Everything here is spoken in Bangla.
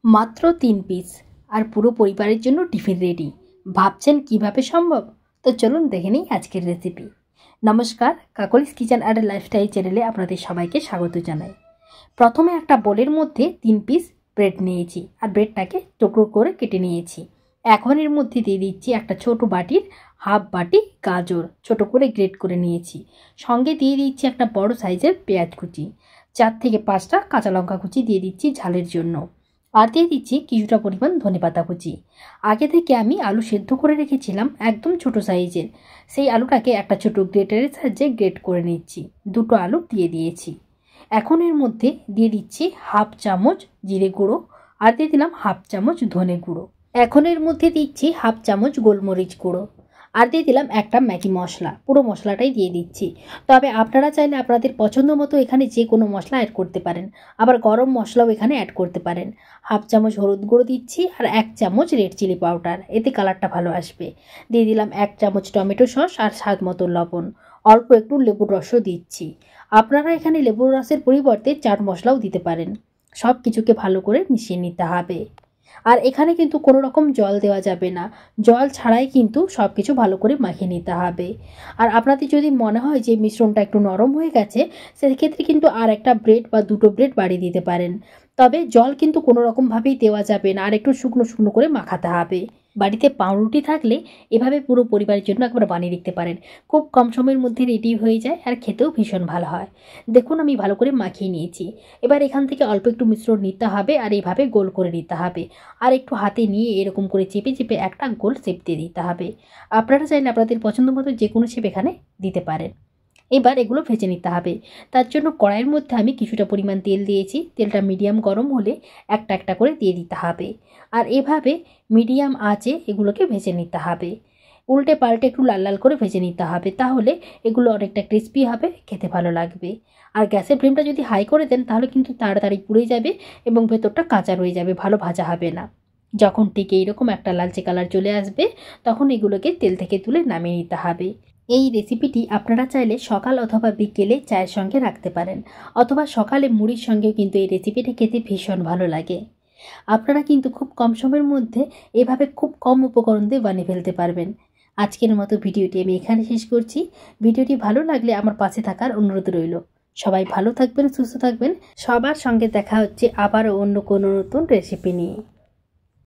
মাত্র 3 পিস আর পুরো পরিবারের জন্য টিফিন রেডি। ভাবছেন কিভাবে সম্ভব? তো চলুন দেখে নিই আজকের রেসিপি। নমস্কার, কাকলিস কিচেন অ্যান্ড লাইফস্টাইল চ্যানেলে আপনাদের সবাইকে স্বাগত জানাই। প্রথমে একটা বোলের মধ্যে 3 পিস ব্রেড নিয়েছি আর ব্রেডটাকে টুকরো করে কেটে নিয়েছি। এখন এর মধ্যে দিয়ে দিচ্ছি একটা ছোট বাটির হাফ বাটি গাজর ছোট করে গ্রেট করে নিয়েছি। সঙ্গে দিয়ে দিচ্ছি একটা বড় সাইজের পেঁয়াজ কুচি, 4 থেকে 5টা কাঁচা লঙ্কা কুচি দিয়ে দিচ্ছি ঝালের জন্য। আর দিয়ে দিচ্ছি কিছুটা পরিমাণ ধনেপাতা কুচি। আগে থেকে আমি আলু সেদ্ধ করে রেখেছিলাম একদম ছোট সাইজের, সেই আলুটাকে একটা ছোট গ্রেটারের সাহায্যে গ্রেট করে নিচ্ছি। 2টো আলু দিয়ে দিয়েছি। এখন এর মধ্যে দিয়ে দিচ্ছি হাফ চামচ জিরে গুঁড়ো আর দিয়ে দিলাম হাফ চামচ ধনে গুঁড়ো। এখন এর মধ্যে দিচ্ছি হাফ চামচ গোলমরিচ গুঁড়ো আর দিয়ে দিলাম একটা ম্যাগি মশলা। পুরো মশলাটাই দিয়ে দিচ্ছি। তবে আপনারা চাইলে আপনাদের পছন্দ মতো এখানে যে কোনো মশলা অ্যাড করতে পারেন, আবার গরম মশলাও এখানে অ্যাড করতে পারেন। হাফ চামচ হলুদ গুঁড়ো দিচ্ছি আর 1 চামচ রেড চিলি পাউডার, এতে কালারটা ভালো আসবে। দিয়ে দিলাম 1 চামচ টমেটো সস আর স্বাদ মতো লবণ। অল্প একটু লেবুর রসও দিচ্ছি। আপনারা এখানে লেবুর রসের পরিবর্তে চাট মশলাও দিতে পারেন। সব কিছুকে ভালো করে মিশিয়ে নিতে হবে। আর এখানে কিন্তু কোনো রকম জল দেওয়া যাবে না, জল ছাড়াই কিন্তু সব কিছু ভালো করে মাখিয়ে নিতে হবে। আর আপনাদের যদি মনে হয় যে মিশ্রণটা একটু নরম হয়ে গেছে, সেক্ষেত্রে কিন্তু আর একটা ব্রেড বা 2টো ব্রেড বাড়িয়ে দিতে পারেন। তবে জল কিন্তু কোনো রকমভাবেই দেওয়া যাবে না, আর একটু শুকনো শুকনো করে মাখাতে হবে। বাড়িতে পাউরুটি থাকলে এভাবে পুরো পরিবারের জন্য একবার বানিয়ে রাখতে পারেন। খুব কম সময়ের মধ্যে রেডি হয়ে যায় আর খেতেও ভীষণ ভালো হয়। দেখুন আমি ভালো করে মাখিয়ে নিয়েছি। এবার এখান থেকে অল্প একটু মিশ্রণ নিতে হবে আর এইভাবে গোল করে নিতে হবে। আর একটু হাতে নিয়ে এরকম করে চেপে চেপে একটা গোল শেপ দিয়ে দিতে হবে। আপনারা চাইলে আপনাদের পছন্দ মতো যে কোনো শেপ এখানে দিতে পারেন। এবার এগুলো ভেজে নিতে হবে। তার জন্য কড়াইয়ের মধ্যে আমি কিছুটা পরিমাণ তেল দিয়েছি। তেলটা মিডিয়াম গরম হলে একটা একটা করে দিয়ে দিতে হবে। আর এভাবে মিডিয়াম আঁচে এগুলোকে ভেজে নিতে হবে। উল্টে পাল্টে একটু লাল লাল করে ভেজে নিতে হবে, তাহলে এগুলো অনেকটা ক্রিস্পি হবে, খেতে ভালো লাগবে। আর গ্যাসের ফ্লেমটা যদি হাই করে দেন তাহলে কিন্তু তাড়াতাড়ি পুড়ে যাবে এবং ভেতরটা কাঁচা রয়ে যাবে, ভালো ভাজা হবে না। যখন ঠিক এইরকম একটা লালচে কালার চলে আসবে তখন এগুলোকে তেল থেকে তুলে নামিয়ে নিতে হবে। এই রেসিপিটি আপনারা চাইলে সকাল অথবা বিকেলে চায়ের সঙ্গে রাখতে পারেন, অথবা সকালে মুড়ির সঙ্গেও কিন্তু এই রেসিপিটা খেতে ভীষণ ভালো লাগে। আপনারা কিন্তু খুব কম সময়ের মধ্যে এভাবে খুব কম উপকরণ দিয়ে বানিয়ে ফেলতে পারবেন। আজকের মতো ভিডিওটি আমি এখানে শেষ করছি। ভিডিওটি ভালো লাগলে আমার পাশে থাকার অনুরোধ রইল। সবাই ভালো থাকবেন, সুস্থ থাকবেন। সবার সঙ্গে দেখা হচ্ছে আবারও অন্য কোনো নতুন রেসিপি নিয়ে।